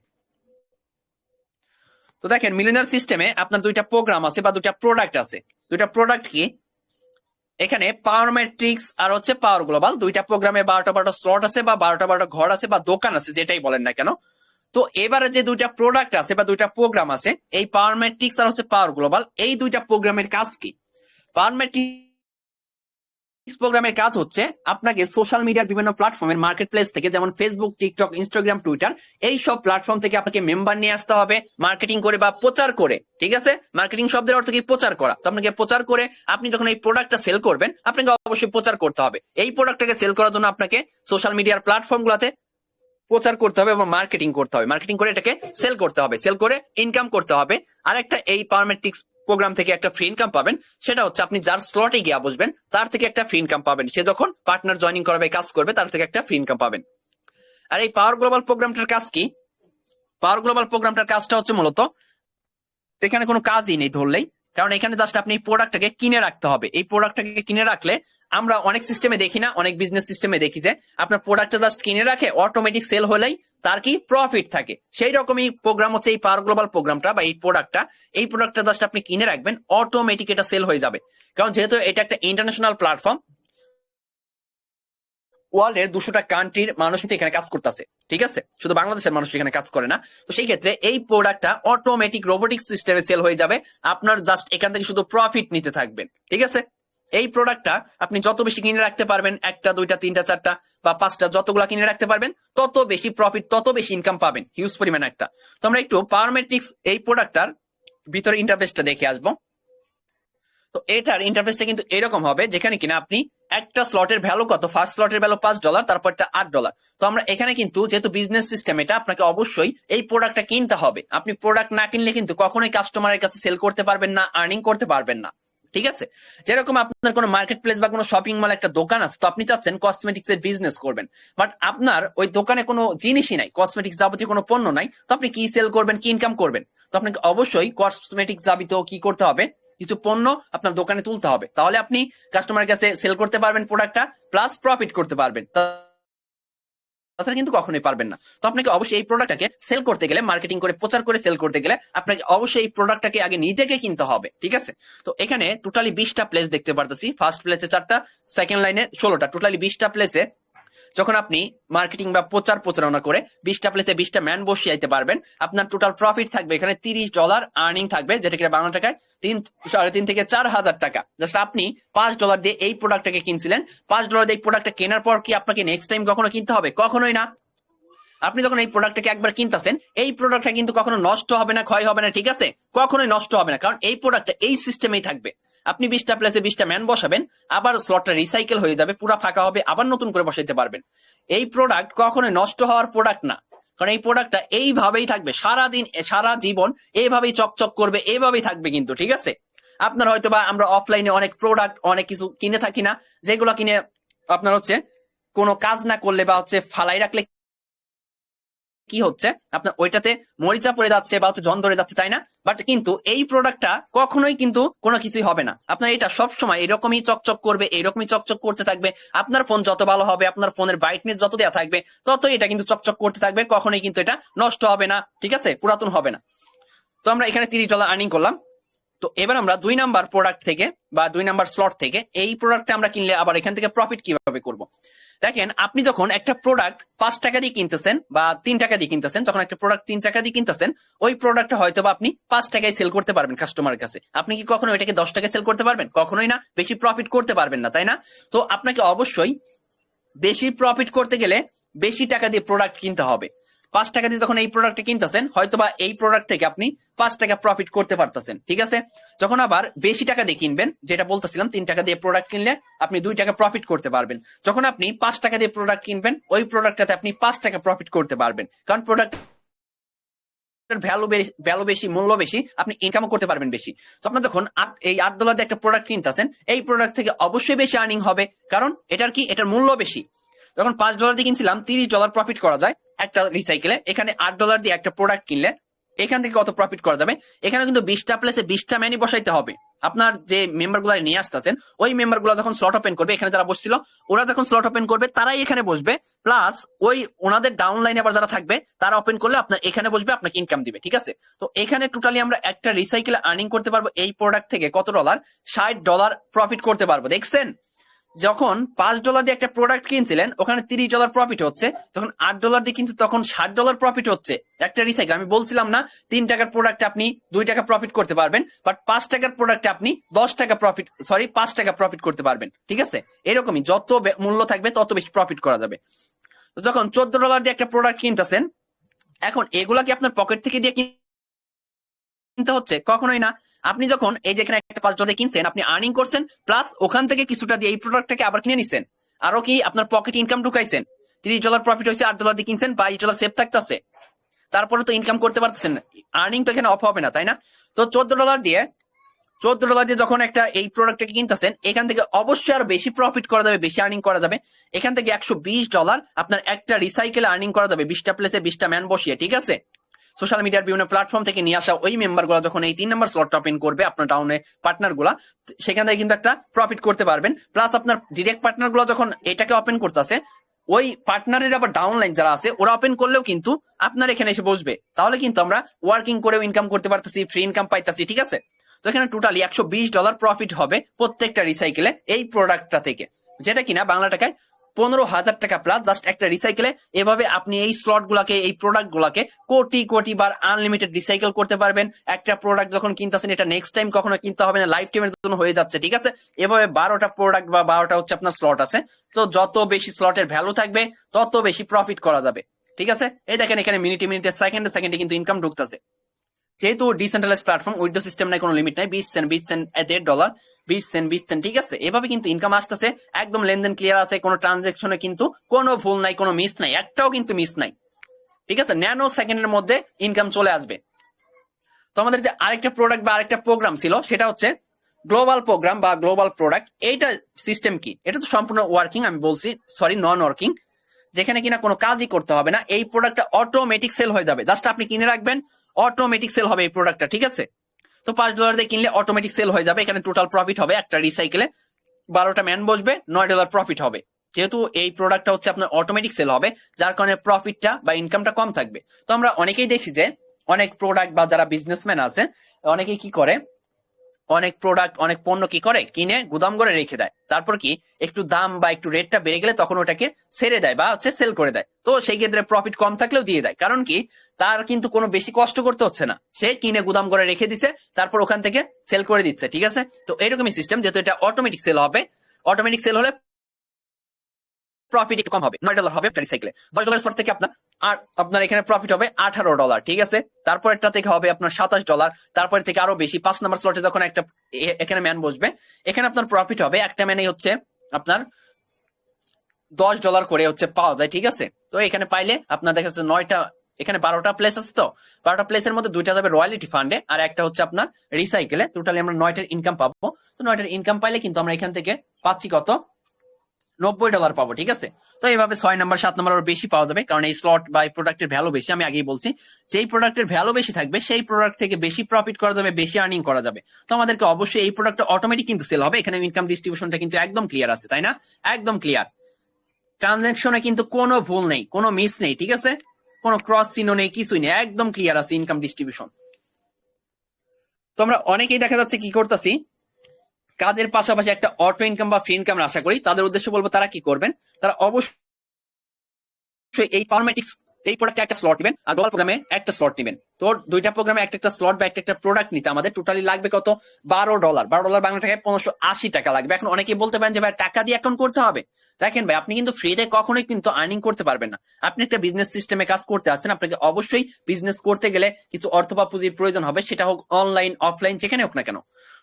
তো দেখেন, মিলিয়নিয়ার সিস্টেমে আপনার 2টা প্রোগ্রাম আছে বা 2টা প্রোডাক্ট আছে। 2টা প্রোডাক্ট কি? এখানে পাওয়ার ম্যাট্রিক্স আর হচ্ছে পাওয়ার গ্লোবাল, 2টা প্রোগ্রামে 12টা স্লট আছে বা 12টা ঘর আছে বা দোকান আছে, যেটাই বলেন না কেন। তো এবারে যে 2টা প্রোডাক্ট আছে বা 2টা প্রোগ্রাম আছে, এই পাওয়ার ম্যাট্রিক্স আর হচ্ছে পাওয়ার গ্লোবাল, এই 2টা প্রোগ্রামের কাজ কি? পাওয়ার ম্যাট্রিক্স প্রোগ্রামের কাজ হচ্ছে আপনাকে সোশ্যাল মিডিয়ার বিভিন্ন প্ল্যাটফর্মের মার্কেট প্লেস থেকে, যেমন ফেসবুক, টিকটক, ইনস্টাগ্রাম, টুইটার, এই সব প্ল্যাটফর্ম থেকে আপনাকে মেম্বার নিয়ে আসতে হবে মার্কেটিং করে বা প্রচার করে, ঠিক আছে। মার্কেটিং শব্দের অর্থ কি? প্রচার করা। তো আপনাকে প্রচার করে আপনি যখন এই প্রোডাক্টটা সেল করবেন, আপনাকে অবশ্যই প্রচার করতে হবে। এই প্রোডাক্টটাকে সেল করার জন্য আপনাকে সোশ্যাল মিডিয়ার প্ল্যাটফর্ম গুলাতে প্রচার করতে হবে এবং মার্কেটিং করতে হবে। মার্কেটিং করে এটাকে সেল করতে হবে, সেল করে ইনকাম করতে হবে। আর একটা, এই পাওয়ার ম্যাট্রিক্স প্রোগ্রাম থেকে একটা ফ্রি ইনকাম পাবেন, সেটা হচ্ছে আপনি যার স্লটে গিয়ে বসবেন তার থেকে একটা ফ্রি ইনকাম পাবেন। সে যখন পার্টনার জয়েনিং করবে, কাজ করবে, তার থেকে একটা ফ্রি ইনকাম পাবেন। আর এই পাওয়ার গ্লোবাল প্রোগ্রামটার কাজ কি? পাওয়ার গ্লোবাল প্রোগ্রামটার কাজটা হচ্ছে মূলত, এখানে কোনো কাজই নেই ধরলেই, কারণ এখানে জাস্ট আপনি এই প্রোডাক্টটাকে কিনে রাখতে হবে। এই প্রোডাক্টটাকে কিনে রাখলে, আমরা অনেক সিস্টেমে দেখি না, অনেক বিজনেস সিস্টেমে দেখি যে আপনার প্রোডাক্টটা জাস্ট কিনে রাখে, অটোমেটিক সেল হলেই তার কি প্রফিট থাকে। সেই রকমই প্রোগ্রাম হচ্ছে এই পাওয়ার গ্লোবাল প্রোগ্রামটা বা এই প্রোডাক্টটা জাস্ট আপনি কিনে রাখবেন, অটোমেটিক এটা সেল হয়ে যাবে। কারণ যেহেতু এটা একটা ইন্টারন্যাশনাল প্ল্যাটফর্ম, ওয়ার্ল্ডের 200টা কান্ট্রির মানুষ কিন্তু এখানে কাজ করতেছে, ঠিক আছে। শুধু বাংলাদেশের মানুষ এখানে কাজ করে না। তো সেই ক্ষেত্রে এই প্রোডাক্টটা অটোমেটিক রোবোটিক সিস্টেমে সেল হয়ে যাবে, আপনার জাস্ট এখান থেকে শুধু প্রফিট নিতে থাকবেন, ঠিক আছে। এই প্রোডাক্টটা আপনি যত বেশি কিনে রাখতে পারবেন, 1টা 2টা 3টা 4টা বা 5টা, যতগুলা কিনে রাখতে পারবেন, তত বেশি প্রফিট, তত বেশি ইনকাম পাবেন, হিউজ পরিমাণ একটা। তো আমরা একটু পাওয়ার ম্যাট্রিক্স এই প্রোডাক্টটার ভিতরে ইন্টারফেসটা দেখে আসবো। তো এটার ইন্টারফেসটা কিন্তু এরকম হবে, যেখানে কিনা আপনি একটা স্লটের ভ্যালু কত? ফার্স্ট স্লটের ভ্যালু $5, তারপরটা $8। তো আমরা এখানে কিন্তু, যেহেতু বিজনেস সিস্টেম এটা, আপনাকে অবশ্যই এই প্রোডাক্টটা কিনতে হবে। আপনি প্রোডাক্ট না কিনলে কিন্তু কখনোই কাস্টমারের কাছে সেল করতে পারবেন না, আর্নিং করতে পারবেন না, ঠিক আছে। যেরকম আপনার কোনো মার্কেট প্লেস বা কোনো শপিং মল, একটা দোকান আছে, তো আপনি চাচ্ছেন কসমেটিক্স এর বিজনেস করবেন, বাট আপনার ওই দোকানে কোনো জিনিসই নাই, কসমেটিক্স যাবতীয় কোনো পণ্য নাই, তো আপনি কি সেল করবেন, কি ইনকাম করবেন? তো আপনাকে অবশ্যই কসমেটিক্স যাবতীয় কি করতে হবে, কিছু পণ্য আপনার দোকানে তুলতে হবে, তাহলে আপনি কাস্টমারের কাছে সেল করতে পারবেন প্রোডাক্টটা, প্লাস প্রফিট করতে পারবেন। তাছাড়া কিন্তু কখনোই পারবেন না। তো আপনাকে অবশ্যই এই প্রোডাক্টটাকে সেল করতে গেলে, মার্কেটিং করে প্রচার করে সেল করতে গেলে, আপনাকে অবশ্যই এই প্রোডাক্টটাকে আগে নিজেকে কিনতে হবে, ঠিক আছে। তো এখানে টোটালি 20টা প্লেস দেখতে পারতেছি। ফার্স্ট প্লেসে 4টা, সেকেন্ড লাইনে 16টা, টোটালি 20টা প্লেসে যখন আপনি মার্কেটিং বা প্রচারণা করে 20টা প্লেসে 20টা ম্যান বসিয়ে আইতে পারবেন, আপনার টোটাল প্রফিট থাকবে এখানে $30 আর্নিং থাকবে, যেটা কিনা বাংলা টাকায় 3 থেকে 4,000 টাকা। জাস্ট আপনি $5 দিয়ে এই প্রোডাক্টটাকে কিনছিলেন, $5 দিয়ে এই প্রোডাক্টটা কেনার পর কি আপনাকে নেক্সট টাইম কখনো কিনতে হবে? কখনোই না। আপনি যখন এই প্রোডাক্টটাকে একবার কিনতেছেন, এই প্রোডাক্টটা কিন্তু কখনো নষ্ট হবে না, ক্ষয় হবে না, ঠিক আছে। কখনোই নষ্ট হবে না, কারণ এই প্রোডাক্টটা এই সিস্টেমেই থাকবে। আপনি 20টা প্লেসে 20টা ম্যান বসাবেন, আবার স্লটটা রিসাইকেল হয়ে যাবে, পুরো ফাঁকা হবে, আবার নতুন করে বসাইতে পারবেন। এই প্রোডাক্ট কখনোই নষ্ট হওয়ার প্রোডাক্ট না। কারণ এই প্রোডাক্টটা এইভাবেই থাকবে সারাদিন, সারা জীবন এইভাবেই চকচক করবে, এইভাবেই থাকবে কিন্তু, ঠিক আছে। আপনার হয়তো বা আমরা অফলাইনে অনেক প্রোডাক্ট অনেক কিছু কিনে থাকি না, যেগুলো কিনে আপনার হচ্ছে কোনো কাজ না করলে বা হচ্ছে ফালাই রাখলে কি হচ্ছে, আপনার ওইটাতে মরিচা পড়ে যাচ্ছে বা হচ্ছে জন ধরে যাচ্ছে, তাই না? বাট কিন্তু এই প্রোডাক্টটা কখনোই কিন্তু কোনো কিছুই হবে না। আপনার এটা সবসময় এরকমই চকচক করবে, এরকমই চকচক করতে থাকবে। আপনার ফোন যত ভালো হবে, আপনার ফোনের ব্রাইটনেস যত দেওয়া থাকবে, ততই এটা কিন্তু চকচক করতে থাকবে, কখনোই কিন্তু এটা নষ্ট হবে না, ঠিক আছে, পুরাতন হবে না। তো আমরা এখানে $30 আর্নিং করলাম। তো এবার আমরা 2 নাম্বার প্রোডাক্ট থেকে বা 2 নাম্বার স্লট থেকে এই প্রোডাক্টটা আমরা কিনলে আবার এখান থেকে প্রফিট কিভাবে করব। দেখেন, আপনি যখন একটা প্রোডাক্ট 5 টাকা দিয়ে কিনতেছেন বা 3 টাকা দিয়ে কিনতেছেন, যখন একটা প্রোডাক্ট 3 টাকা দিয়ে কিনতেছেন, ওই প্রোডাক্টটা হয়তো বা আপনি 5 টাকায় সেল করতে পারবেন কাস্টমারের কাছে। আপনি কি কখনো এটাকে 10 টাকায় সেল করতে পারবেন? কখনোই না, বেশি প্রফিট করতে পারবেন না, তাই না? তো আপনাকে অবশ্যই বেশি প্রফিট করতে গেলে বেশি টাকা দিয়ে প্রোডাক্ট কিনতে হবে। 5 টাকা দিয়ে যখন এই প্রোডাক্টটা কিনতেছেন, হয়তোবা এই প্রোডাক্ট থেকে আপনি 5 টাকা প্রফিট করতে পারতেছেন, ঠিক আছে। যখন আবার বেশি টাকা দিয়ে কিনবেন, যেটা বলতেছিলাম 3 টাকা দিয়ে প্রোডাক্ট কিনলে আপনি 2 টাকা প্রফিট করতে পারবেন। যখন আপনি 5 টাকা দিয়ে প্রোডাক্ট কিনবেন, ওই প্রোডাক্টটাতে আপনি 5 টাকা প্রফিট করতে পারবেন, কারণ প্রোডাক্ট ভ্যালু বেশি, মূল্য বেশি, আপনি ইনকামও করতে পারবেন বেশি। তো আপনার যখন এই $8 দিয়ে একটা প্রোডাক্ট কিনতেছেন, এই প্রোডাক্ট থেকে অবশ্যই বেশি আর্নিং হবে, কারণ এটার কি, এটার মূল্য বেশি। যখন $5 দিয়ে কিনছিলাম, $30 প্রফিট করা যায় একটা রিসাইকেলে। এখানে $8 দিয়ে একটা প্রোডাক্ট কিনলে এখান থেকে কত প্রফিট করা যাবে? এখানে কিন্তু 20টা প্লেসে 20টা ম্যানই বসাইতে হবে। আপনার যে মেম্বার গুলা নিয়ে আসতেছেন, ওই মেম্বার গুলা যখন স্লট ওপেন করবে, এখানে যারা বসছিল ওরা যখন স্লট ওপেন করবে, তারাই এখানে বসবে, প্লাস ওই ওনাদের ডাউনলাইনে আবার যারা থাকবে তারা ওপেন করলে আপনার এখানে বসবে, আপনাকে ইনকাম দিবে, ঠিক আছে। তো এখানে টোটালি আমরা একটা রিসাইকেলে আর্নিং করতে পারবো এই প্রোডাক্ট থেকে কত ডলার? $60 প্রফিট করতে পারবো। দেখছেন, যখন $5 দিয়ে একটা প্রোডাক্ট কিনছিলেন, ওখানে $30 প্রফিট হচ্ছে, যখন $8 দিয়ে কিনছে তখন $60 প্রফিট হচ্ছে একটা রিসাইকেল। আমি বলছিলাম না 3 টাকার প্রোডাক্টে আপনি 2 টাকা প্রফিট করতে পারবেন, বাট 5 টাকার প্রোডাক্টে আপনি 10 টাকা প্রফিট, 5 টাকা প্রফিট করতে পারবেন, ঠিক আছে। এরকমই যত মূল্য থাকবে তত বেশি প্রফিট করা যাবে। তো যখন $14 দিয়ে একটা প্রোডাক্ট কিনতেছেন, এখন এগুলা কি আপনার পকেট থেকে দিয়ে কিনতে হচ্ছে? কখনোই না। আপনি যখন এই যে এখানে একটা $5 কিনছেন, আপনি আর্নিং করছেন, প্লাস ওখান থেকে কিছুটা দিয়ে এই প্রোডাক্টটাকে আবার কিনে নিছেন, আরো কি আপনার পকেট ইনকাম ঢুকাইছেন। $30 প্রফিট হয়েছে, $8 দিয়ে কিনছেন, $22 সেভ থাকতেছে, তারপরে তো ইনকাম করতে পারতেছেন, আর্নিং তো এখানে অফ হবে না, তাই না? তো $14 দিয়ে যখন একটা এই প্রোডাক্টটাকে কিনতেছেন, এখান থেকে অবশ্যই আরো বেশি প্রফিট করা যাবে, বেশি আর্নিং করা যাবে। এখান থেকে $120 আপনার একটা রিসাইকেলে আর্নিং করা যাবে, 20টা প্লেসে 20টা ম্যান বসিয়ে, ঠিক আছে। সোশ্যাল মিডিয়ার বিভিন্ন প্ল্যাটফর্ম থেকে নিয়ে আসা ওই মেম্বার গুলা যখন এই 3 নম্বর স্লট ওপেন করবে আপনার টাউনে পার্টনার গুলা, সেখান থেকে কিন্তু একটা প্রফিট করতে পারবেন। প্লাস আপনার ডিরেক্ট পার্টনার গুলা যখন এটাকে ওপেন করতেছে, ওই পার্টনারের আবার ডাউনলাইন যারা আছে ওরা ওপেন করলেও কিন্তু আপনার এখানে এসে বসবে, তাহলে কিন্তু আমরা ওয়ার্কিং করেও ইনকাম করতে পারতেছি, ফ্রি ইনকাম পাইতেছি, ঠিক আছে। তো এখানে টোটালি $120 প্রফিট হবে প্রত্যেকটা রিসাইকেলে এই প্রোডাক্টটা থেকে, যেটা কিনা বাংলা টাকায় 15,000 টাকা প্লাস জাস্ট একটা রিসাইকেলে। এভাবে আপনি এই স্লট গুলাকে, এই প্রোডাক্ট গুলাকে কোটি কোটি বার আনলিমিটেড রিসাইকেল করতে পারবেন। একটা প্রোডাক্ট যখন কিনতেছেন, এটা নেক্সট টাইম কখনো কিনতে হবে না, লাইফ টাইমের জন্য হয়ে যাচ্ছে, ঠিক আছে। এভাবে 12টা প্রোডাক্ট বা 12টা হচ্ছে আপনার স্লট আছে। তো যত বেশি স্লটের ভ্যালু থাকবে তত বেশি প্রফিট করা যাবে, ঠিক আছে। এই দেখেন এখানে মিনিটে সেকেন্ডে সেকেন্ডে কিন্তু ইনকাম ঢুকতেছে। যেহেতু ডিসেন্ট্রালাইজ প্ল্যাটফর্ম, উইথড্র সিস্টেম নাই, কোনো লিমিট নাই, 20 সেন্ট 20 সেন্ট $1.5, 20 সেন্ট 20 সেন্ট, ঠিক আছে। এভাবে কিন্তু ইনকাম আসতেছে, একদম লেনদেন ক্লিয়ার আছে, কোনো ট্রানজাকশনে কিন্তু কোনো ভুল নাই, কোনো মিস নাই, একটাও কিন্তু মিস নাই, ঠিক আছে। ন্যানো সেকেন্ডের মধ্যে ইনকাম চলে আসবে। তো আমাদের যে আরেকটা প্রোডাক্ট বা আরেকটা প্রোগ্রাম ছিল, সেটা হচ্ছে গ্লোবাল প্রোগ্রাম বা গ্লোবাল প্রোডাক্ট। এইটা সিস্টেম কি? এটা তো সম্পূর্ণ ওয়ার্কিং, আমি বলছি সরি নন ওয়ার্কিং, যেখানে কিনা কোনো কাজই করতে হবে না। এই প্রোডাক্টটা অটোমেটিক সেল হয়ে যাবে, জাস্ট আপনি কিনে রাখবেন, অটোমেটিক সেল হবে এই প্রোডাক্টটা, ঠিক আছে। তো $5 দিয়ে কিনলে অটোমেটিক সেল হয়ে যাবে। এখানে টোটাল প্রফিট হবে একটা রিসাইকেলে 12টা ম্যান বসবে, $9 প্রফিট হবে। যেহেতু এই প্রোডাক্টটা হচ্ছে আপনার অটোমেটিক সেল হবে, যার কারণে প্রফিটটা বা ইনকামটা কম থাকবে। তো আমরা অনেকেই দেখি যে অনেক প্রোডাক্ট বা যারা বিজনেসম্যান আছে, অনেকেই কি করে, অনেক প্রোডাক্ট অনেক পণ্য কি করে, কিনে গুদাম করে রেখে দেয়, তারপর কি একটু দাম বা একটু রেটটা বেড়ে গেলে তখন ওটাকে ছেড়ে দেয় বা হচ্ছে সেল করে দেয়। তো সেই ক্ষেত্রে প্রফিট কম থাকলেও দিয়ে দেয়, কারণ কি তার কিন্তু কোনো বেশি কষ্ট করতে হচ্ছে না, সে কিনে গুদাম করে রেখে দিছে, তারপর ওখান থেকে সেল করে দিচ্ছে, ঠিক আছে। তো এরকমই সিস্টেম, যেহেতু এটা অটোমেটিক সেল হবে, অটোমেটিক সেল হলে প্রফিট একটু কম হবে, $9 হবে একটা রিসাইকেলে। $10 পর থেকে আপনার এখানে প্রফিট হবে $18, ঠিক আছে। তারপর একটা থেকে হবে আপনার $27, তারপর থেকে আরো বেশি। 5 নাম্বার স্লটে যখন একটা এখানে ম্যান বসবে, এখানে আপনার প্রফিট হবে, একটা ম্যানে হচ্ছে আপনার $10 করে হচ্ছে পাওয়া যায়, ঠিক আছে। তো এখানে পাইলে আপনার দেখা যাচ্ছে 9টা এখানে 12টা প্লেস আছে, তো 12টা প্লেসের মধ্যে 2টা যাবে রয়্যালিটি ফান্ডে আর একটা হচ্ছে আপনার রিসাইকেলে। টোটালি আমরা 9টার ইনকাম পাবো। তো 9টার ইনকাম পাইলে কিন্তু আমরা এখান থেকে পাচ্ছি কত, $90 পাবো। ঠিক আছে, তো এইভাবে 6 নাম্বার 7 নাম্বার আরো বেশি পাওয়া যাবে, কারণ এই স্লট বা এই প্রোডাক্টের ভ্যালু বেশি। আমি আগেই বলছি, যেই প্রোডাক্টের ভ্যালু বেশি থাকবে সেই প্রোডাক্ট থেকে বেশি প্রফিট করা যাবে, বেশি আর্নিং করা যাবে। তো আমাদেরকে অবশ্যই এই প্রোডাক্টটা অটোমেটিক কিন্তু সেল হবে। এখানে ইনকাম ডিস্ট্রিবিউশনটা কিন্তু একদম ক্লিয়ার আছে, তাই না? একদম ক্লিয়ার। ট্রানজাকশনে কিন্তু কোনো ভুল নেই, কোনো মিস নেই। ঠিক আছে, কোনো ক্রস চিহ্ন নেই, কিছুই নেই, একদম ক্লিয়ার আছে ইনকাম ডিস্ট্রিবিউশন। তো আমরা অনেকেই দেখা যাচ্ছে কি করতেছি, কাজের পাশাপাশি একটা অটো ইনকাম বা ফ্রি ইনকাম আশা করি। তাদের উদ্দেশ্য বলবো, তারা কি করবেন, তারা অবশ্যই এই পারমেটিক্স এই প্রোডাক্টে একটা স্লট নেবেন আর গ্লোবাল প্রোগ্রামে একটা স্লট নেবেন। তো 2টা প্রোগ্রামে একটা স্লট বা একটা প্রোডাক্ট নিতে আমাদের টোটালি লাগবে কত, $12। $12 বাংলা টাকায় 1580 টাকা লাগবে। এখন অনেকেই বলতে পারেন যে ভাই টাকা দিয়ে অ্যাকাউন্ট করতে হবে। দেখেন ভাই, আপনি কিন্তু ফ্রিতে কখনোই কিন্তু আর্নিং করতে পারবেন না। আপনি একটা বিজনেস সিস্টেমে কাজ করতে আসছেন, আপনাকে অবশ্যই বিজনেস করতে গেলে কিছু অর্থ বা পুঁজির প্রয়োজন হবে, সেটা হোক অনলাইন অফলাইন যেখানে হোক না কেন।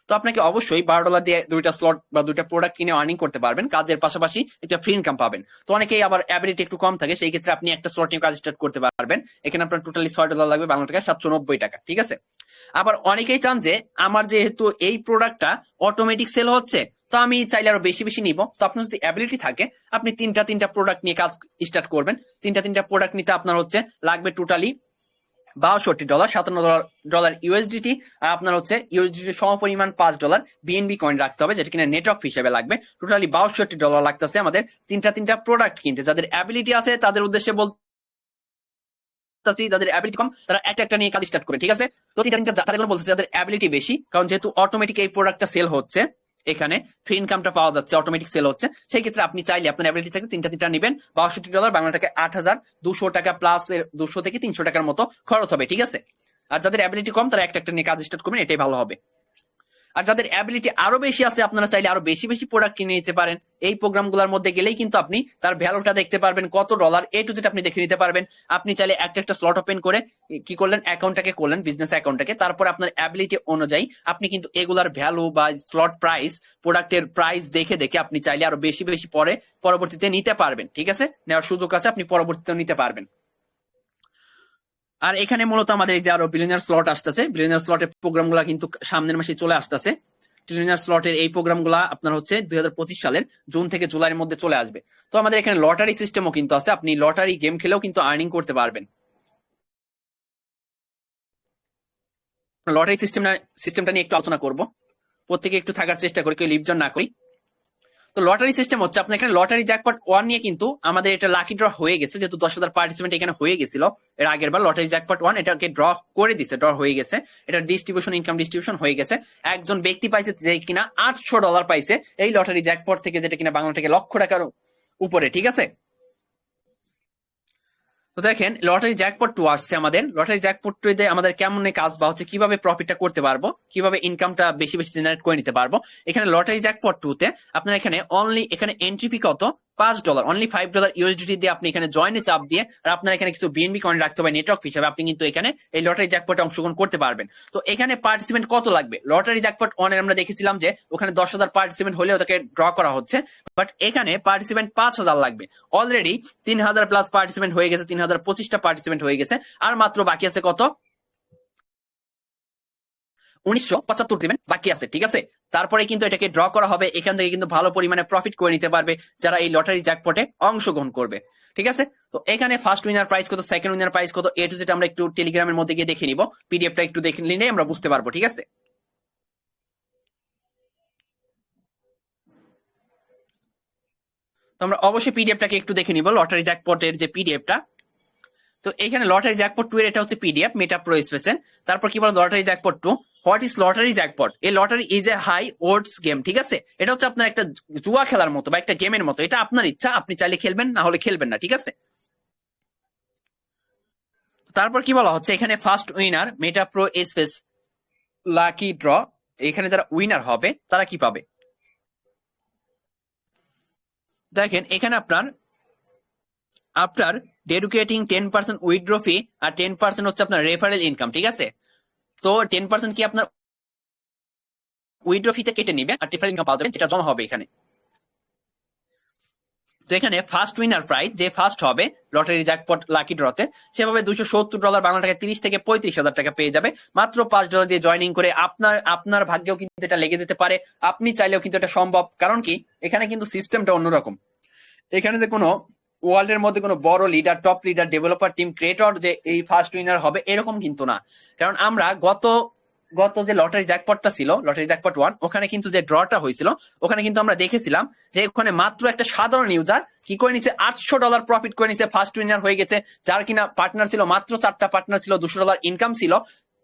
তো আপনাকে অবশ্যই $12 দিয়ে 2টা স্লট বা 2টা প্রোডাক্ট কিনে আর্নিং করতে পারবেন, কাজের পাশাপাশি একটা ফ্রি ইনকাম পাবেন। তো অনেকেই আবার অ্যাবিলিটি একটু কম থাকে, সেই ক্ষেত্রে আপনি একটা স্লট নিয়ে কাজ স্টার্ট করতে পারবেন। এখানে আপনার টোটালি $6 লাগবে, বাংলা টাকায় 790 টাকা। ঠিক আছে, আবার অনেকেই চান যে আমার যেহেতু এই প্রোডাক্টটা অটোমেটিক সেল হচ্ছে, তো আমি চাইলে আরো বেশি বেশি নিব। তো আপনার যদি অ্যাবিলিটি থাকে, আপনি তিনটা প্রোডাক্ট নিয়ে কাজ স্টার্ট করবেন। তিনটা প্রোডাক্ট নিতে আপনার হচ্ছে লাগবে টোটালি $62, $57 ইউএসডিটি, আর আপনার হচ্ছে ইউএসডিটি সমপরিমাণ $5 বিএনবি কয়েন রাখতে হবে, যেটা কিনা নেটওয়ার্ক হিসেবে লাগবে। টোটালি $62 লাগতেছে আমাদের তিনটা প্রোডাক্ট কিনতে। যাদের অ্যাবিলিটি আছে তাদের উদ্দেশ্যে বলতেছি, যাদের অ্যাবিলিটি কম তারা একটা নিয়ে কাজ স্টার্ট করে। ঠিক আছে, তো তিনটা তাদের জন্য বলতেছি যাদের অ্যাবিলিটি বেশি, কারণ যেহেতু অটোমেটিক এই প্রোডাক্টটা সেল হচ্ছে, এখানে ফ্রি ইনকামটা পাওয়া যাচ্ছে, অটোমেটিক সেল হচ্ছে, সেই ক্ষেত্রে আপনি চাইলে আপনার অ্যাবিলিটি থেকে তিনটা নেবেন। $62 বাংলা টাকায় 8200 টাকা প্লাস 200 থেকে 300 টাকার মতো খরচ হবে। ঠিক আছে, আর যাদের অ্যাবিলিটি কম তারা একটা নিয়ে কাজ স্টার্ট করবেন, এটাই ভালো হবে। আর যাদের অ্যাবিলিটি আরো বেশি আছে, আপনারা চাইলে আরো বেশি বেশি প্রোডাক্ট কিনে নিতে পারেন। এই প্রোগ্রামগুলোর মধ্যে গেলেই কিন্তু আপনি তার ভ্যালুটা দেখতে পারবেন, কত ডলার এ টু জেড আপনি দেখে নিতে পারবেন। আপনি চাইলে একটা স্লট ওপেন করে কি করলেন, অ্যাকাউন্টটাকে করলেন, বিজনেস অ্যাকাউন্টটাকে, তারপর আপনার অ্যাবিলিটি অনুযায়ী আপনি কিন্তু এগুলার ভ্যালু বা স্লট প্রাইস, প্রোডাক্টের প্রাইস দেখে দেখে আপনি চাইলে আরো বেশি বেশি পরবর্তীতে নিতে পারবেন। ঠিক আছে, নেওয়ার সুযোগ আছে, আপনি পরবর্তীতে নিতে পারবেন। আর এখানে মূলত আমাদের এই যে আরো বিলিয়নার স্লট আসতেছে, বিলিয়নার স্লটের প্রোগ্রামগুলো কিন্তু সামনের মাসে চলে আসতেছে। ট্রিলিয়নার স্লটের এই প্রোগ্রামগুলো আপনার হচ্ছে 2025 সালের জুন থেকে জুলাইয়ের মধ্যে চলে আসবে। তো আমাদের এখানে লটারি সিস্টেমও কিন্তু আছে, আপনি লটারি গেম খেলেও কিন্তু আর্নিং করতে পারবেন। লটারি সিস্টেমটা নিয়ে একটু আলোচনা করব, প্রত্যেকে একটু থাকার চেষ্টা করি, কেউ লিপজন না করি। তো লটারি সিস্টেম হচ্ছে আপনার এখানে লটারি জ্যাকপট 1 নিয়ে কিন্তু আমাদের এটা লাকি ড্র হয়ে গেছে, যেহেতু 10,000 পার্টিসিপেন্ট এখানে হয়ে গেছিল এর আগের বার। লটারি জ্যাকপট 1 এটাকে ড্র করে দিছে, ড্র হয়ে গেছে, এটা ডিস্ট্রিবিউশন ইনকাম ডিস্ট্রিবিউশন হয়ে গেছে। একজন ব্যক্তি পাইছে যে কিনা $800 পাইছে এই লটারি জ্যাকপট থেকে, যেটা কিনা বাংলা থেকে লক্ষ টাকার উপরে। ঠিক আছে, তো দেখেন লটারি জ্যাকপট 2 আসছে আমাদের। লটারি জ্যাকপট 2 তে আমাদের কেমন কাজ বা হচ্ছে কিভাবে প্রফিটটা করতে পারবো, কিভাবে ইনকামটা বেশি বেশি জেনারেট করে নিতে পারবো। এখানে লটারি জ্যাকপট 2 তে আপনার এখানে অনলি এখানে এন্ট্রি ফি কত, $5, অনলি $5 ইউএসডিটি দিয়ে আপনি এখানে জয়েনে চাপ দিয়ে, আর আপনার এখানে কিছু বিএনবি কয়েন রাখতে হবে নেটওয়ার্ক হিসাবে, আপনি কিন্তু এখানে এই লটারি জ্যাকপটে অংশগ্রহণ করতে পারবেন। তো এখানে পার্টিসিপেন্ট কত লাগবে, লটারি জ্যাকপট 1 এর আমরা দেখেছিলাম যে ওখানে 10,000 পার্টিসিপেন্ট হলে ওটাকে ড্র করা হচ্ছে, বাট এখানে পার্টিসিপেন্ট 5,000 লাগবে। অলরেডি 3,000 প্লাস পার্টিসিপেন্ট হয়ে গেছে, 3,025টা পার্টিসিপেন্ট হয়ে গেছে, আর মাত্র বাকি আছে কত, 1975 দিবেন বাকি আছে। ঠিক আছে, তারপরে কিন্তু এটাকে ড্র করা হবে, এখান থেকে কিন্তু ভালো পরিমাণে প্রফিট করে নিতে পারবে যারা এই লটারি জ্যাকপটে অংশগ্রহণ করবে। ঠিক আছে, তো এখানে ফার্স্ট উইনার প্রাইস কত, সেকেন্ড উইনার প্রাইস কত, এ টু জেড আমরা একটু টেলিগ্রামের মধ্যে গিয়ে দেখে নিব, পিডিএফটা একটু দেখে নিলে আমরা বুঝতে পারবো। ঠিক আছে, তো আমরা অবশ্যই পিডিএফটাকে একটু দেখে নিব, লটারি জ্যাকপটের যে পিডিএফটা। তো এখানে লটারি জ্যাকপট 2 এর এটা হচ্ছে পিডিএফ মেটা প্রো স্পেশাল। তারপর কি বলে lottery jackpot 2, what is lottery jackpot, এই lottery is a high odds game. ঠিক আছে, এটা হচ্ছে আপনার একটা জুয়া খেলার মতো বা একটা গেমের মতো, এটা আপনার ইচ্ছা, আপনি চাইলে খেলবেন, না হলে খেলবেন না। ঠিক আছে, তারপর কি বলা হচ্ছে এখানে ফার্স্ট উইনার মেটা প্রো স্পেস লাকি ড্র, এখানে যারা উইনার হবে তারা কি পাবে, দেখেন এখানে আপনার আপনার ডেডিকেটিং 10% উইথড্র ফি আর 10% হচ্ছে আপনার রেফারেল ইনকাম। ঠিক আছে, তো 10% কি আপনার উইথড্র ফিতে কেটে নিবে, আর রেফারেল ইনকাম পাওয়া যাবে, যেটা জমা হবে এখানে। তো এখানে ফার্স্ট উইনার প্রাইজ যে ফার্স্ট হবে লটারি জ্যাকপট লাকি ড্রতে, সেভাবে $270 বাংলা টাকা 30 থেকে 35,000 টাকা পেয়ে যাবে মাত্র $5 দিয়ে জয়েনিং করে। আপনার ভাগ্যেও কিন্তু এটা লেগে যেতে পারে, আপনি চাইলেও কিন্তু এটা সম্ভব। কারণ কি, এখানে কিন্তু সিস্টেমটা অন্যরকম। এখানে যে কোনো ওয়ার্ল্ডের মধ্যে কোনো বড় leader, top leader, developer, team creator যে এই ফার্স্ট উইনার হবে এরকম কিন্তু না। কারণ আমরা গত যে লটারি জ্যাকপটটা ছিল, লটারি জ্যাকপট 1, ওখানে কিন্তু যে ড্রটা হয়েছিল ওখানে কিন্তু আমরা দেখেছিলাম যে ওখানে মাত্র একটা সাধারণ ইউজার কি করে নিচ্ছে, $800 প্রফিট করে নিচ্ছে, ফার্স্ট উইনার হয়ে গেছে। যার কিনা পার্টনার ছিল মাত্র 4টা পার্টনার ছিল, $200 ইনকাম ছিল,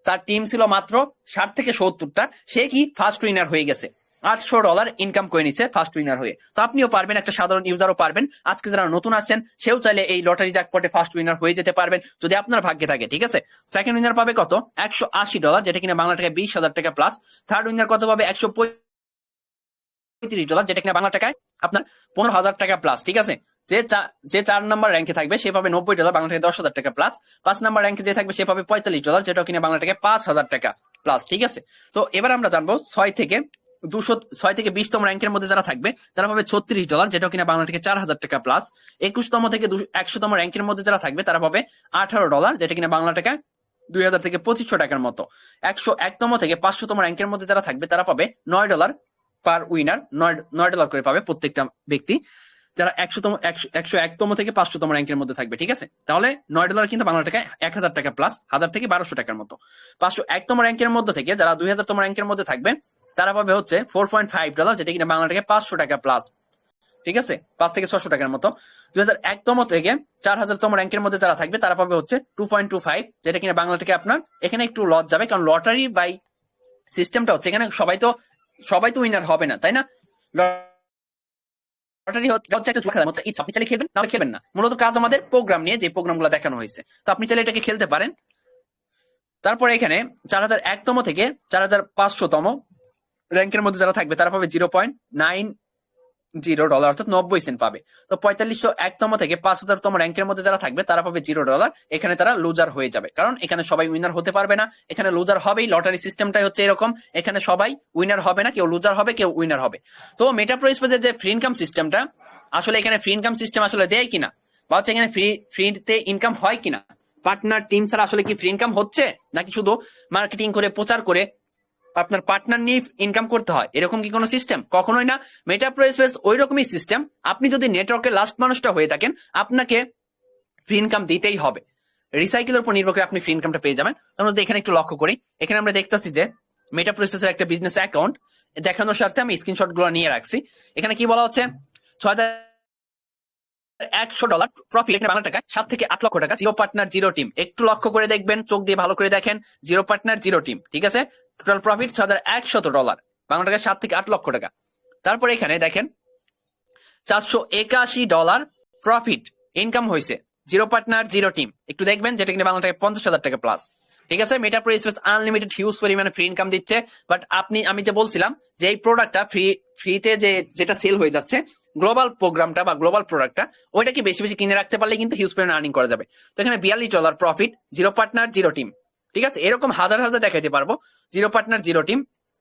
তার টিম ছিল মাত্র 60 থেকে 70টা, সে কি ফার্স্ট উইনার হয়ে গেছে, $800 ইনকাম করে নিচ্ছে ফার্স্ট উইনার হয়ে। তো আপনিও পারবেন, একটা সাধারণ ইউজারও পারবেন। আজকে যারা নতুন আছেন সেও চাইলে এই লটারি জ্যাকপটে ফার্স্ট উইনার হয়ে যেতে পারবেন যদি আপনার ভাগ্যে থাকে, ঠিক আছে। সেকেন্ড উইনার পাবে কত, $180, যেটা কিনা বাংলা টাকায় 20,000 টাকা প্লাস। থার্ড উইনার কত পাবে, $135, যেটা কিনা বাংলা টাকায় আপনার 15,000 টাকা প্লাস, ঠিক আছে। যে 4 নাম্বার র্যাঙ্কে থাকবে সে পাবে $90, বাংলা টাকায় 10,000 টাকা প্লাস। 5 নাম্বার র্যাঙ্কে যে থাকবে সে পাবে $45, যেটা কিনা বাংলা টাকায় 5,000 টাকা প্লাস, ঠিক আছে। তো এবার আমরা জানবো 6 থেকে 20তম র্যাঙ্কের মধ্যে যারা থাকবে তারা পাবে $36, যেটা কিনা বাংলা টাকায় 4,000 টাকা প্লাস। 21তম থেকে 100তম র্যাঙ্কের মধ্যে যারা থাকবে তারা পাবে $18, যেটা কিনা বাংলা টাকায় 2,000 থেকে 2,500 টাকার মতো। 101তম থেকে 500তম র্যাঙ্কের মধ্যে যারা থাকবে তারা পাবে $9 পার উইনার, $9 করে পাবে প্রত্যেকটা ব্যক্তি, যারা 101তম থেকে 500তম র্যাঙ্কের মধ্যে থাকবে, ঠিক আছে। তাহলে $9 কিন্তু বাংলা টাকায় 1,000 টাকা প্লাস, 1,000 থেকে 1,200 টাকার মতো। 501তম র্যাঙ্কের মধ্যে থেকে যারা 2,000তম র্যাঙ্কের মধ্যে থাকবে তারা পাবে হচ্ছে $4.5, যেটা কিনা বাংলা টাকায় 500 টাকা প্লাস, ঠিক আছে, 5 থেকে 600 টাকার মতো। 2001তম থেকে 4,000তম র্যাঙ্কের মধ্যে যারা থাকবে তারা পাবে হচ্ছে 2.25, যেটা কিনা বাংলা টাকায় আপনার এখানে একটু লস যাবে, কারণ লটারি বাই সিস্টেমটা হচ্ছে এখানে সবাই তো উইনার হবে না, তাই না। লটারি হচ্ছে একটা জুয়া খেলার মতো, ইচ্ছা আপনি চাইলে খেলবেন, নাহলে খেলবেন না। মূলত কাজ আমাদের প্রোগ্রাম নিয়ে, যে প্রোগ্রামগুলো দেখানো হয়েছে, তো আপনি চাইলে এটাকে খেলতে পারেন। তারপরে এখানে 4,001তম থেকে 4,500তম র্যাঙ্কের মধ্যে যারা থাকবে তারা পাবে $0.90, অর্থাৎ 90 সেন্ট পাবে। তো 4,501তম থেকে 5,000তম র্যাঙ্কের মধ্যে যারা থাকবে তারা পাবে $0। এখানে তারা লুজার হয়ে যাবে, কারণ এখানে সবাই উইনার হতে পারবে না, এখানে লুজার হবেই। লটারি সিস্টেমটাই হচ্ছে এরকম, এখানে সবাই উইনার হবে না, কেউ লুজার হবে, কেউ উইনার হবে। তো মেটাপ্রো স্পেসের যে ফ্রি ইনকাম সিস্টেমটা, আসলে এখানে ফ্রি ইনকাম সিস্টেম আসলে দেয় কিনা, বা হচ্ছে এখানে ফ্রিতে ইনকাম হয় কিনা, পার্টনার টিম ছাড়া আসলে কি ফ্রি ইনকাম হচ্ছে, নাকি শুধু মার্কেটিং করে প্রচার করে আপনার পার্টনার নিয়ে ইনকাম করতে হয়, এরকম কি কোনো সিস্টেম? কখনোই না। মেটাপ্রো স্পেস ওই রকমই সিস্টেম। আপনি যদি নেটওয়ার্কের লাস্ট মানুষটা হয়ে থাকেন, আপনাকে ফ্রি ইনকাম দিতেই হবে। রিসাইকেলের উপর নির্ভর করে আপনি ফ্রি ইনকামটা পেয়ে যাবেন। আমরা এখানে একটু লক্ষ্য করি, এখানে আমরা দেখতেছি যে মেটাপ্রো স্পেসের একটা বিজনেস অ্যাকাউন্ট দেখানোর স্বার্থে আমি স্ক্রিনশট গুলো নিয়ে রাখছি। এখানে কি বলা হচ্ছে, $6,100 প্রফিট, এখানে বাংলা টাকায় 7 থেকে 8 লক্ষ টাকা, জিরো পার্টনার জিরো টিম। একটু লক্ষ্য করে দেখবেন, চোখ দিয়ে ভালো করে দেখেন, জিরো পার্টনার জিরো টিম, ঠিক আছে। টোটাল প্রফিট $6,100, বাংলা টাকায় 7 থেকে 8 লক্ষ টাকা। তারপরে এখানে দেখেন $481 প্রফিট ইনকাম হয়েছে, জিরো পার্টনার জিরো টিম। একটু দেখবেন, যেটা কিনা বাংলা টাকায় 50,000 টাকা প্লাস, ঠিক আছে। মেটাপ্রো স্পেস আনলিমিটেড হিউজ পরিমাণে ফ্রি ইনকাম দিচ্ছে। বাট আমি যে বলছিলাম যে এই প্রোডাক্টটা ফ্রিতে যেটা সেল হয়ে যাচ্ছে, গ্লোবাল প্রোগ্রামটা বা গ্লোবাল প্রোডাক্টটা, ওইটাকে বেশি বেশি কিনে রাখতে পারলে কিন্তু হিউজ পরিমাণে আর্নিং করা যাবে। তো এখানে $42 profit, zero partner zero team, ঠিক আছে। এরকম হাজার হাজার দেখাইতে পারবো। জিরো পার্টনার জিরো টিম,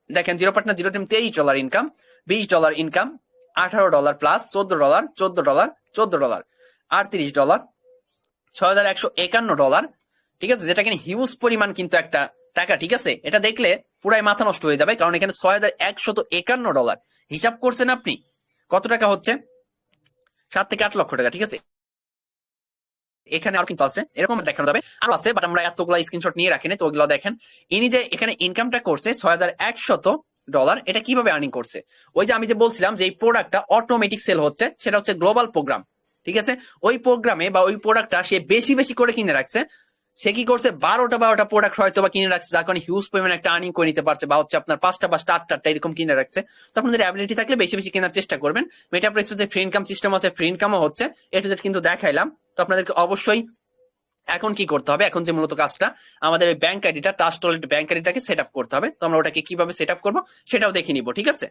দেখেন zero partner zero team $23 income, $20 income, $18 plus, $14, $14, $14, $38, $6,151, ঠিক আছে, যেটা কিনা হিউজ পরিমাণ কিন্তু একটা টাকা, ঠিক আছে। এটা দেখলে পুরাই মাথা নষ্ট হয়ে যাবে, কারণ এখানে $6,151 হিসাব করছেন আপনি, কত টাকা হচ্ছে, 7 থেকে 8 লক্ষ টাকা, ঠিক আছে। এখানে আরো কিন্তু আছে, এরকম দেখানো যাবে, আরো আছে, বাট আমরা এতগুলো স্ক্রিনশট নিয়ে রাখিনি, তো ওগুলো দেখেন। ইনি যে এখানে ইনকামটা করছে $6,100, এটা কিভাবে আর্নিং করছে? ওই যে আমি যে বলছিলাম যে এই প্রোডাক্টটা অটোমেটিক সেল হচ্ছে, সেটা হচ্ছে গ্লোবাল প্রোগ্রাম, ঠিক আছে। ওই প্রোগ্রামে বা ওই প্রোডাক্টটা সে বেশি বেশি করে কিনে রাখছে। সে কি করছে, 12টা প্রোডাক্ট হয়তো বা কিনে রাখছে, যার কারণে হিউজ পরিমাণে একটা আর্নিং করে নিতে পারছে, বা হচ্ছে আপনার 5টা বা 8টা এরকম কিনে রাখছে। তো আপনাদের অ্যাবিলিটি থাকলে বেশি বেশি কেনার চেষ্টা করবেন। মেটাপ্রো স্পেসে ফ্রি ইনকাম সিস্টেম আছে, ফ্রি ইনকামও হচ্ছে, এ টু জেড কিন্তু দেখাইলাম। তো আপনাদেরকে অবশ্যই এখন কি করতে হবে, এখন যে মূলত কাজটা আমাদের ব্যাংক আইডিটা, ট্রাস্ট ওয়ালেট ব্যাংক আইডিটাকে সেট আপ করতে হবে। তো আমরা ওটাকে কিভাবে সেট আপ করবো সেটাও দেখে নিব, ঠিক আছে।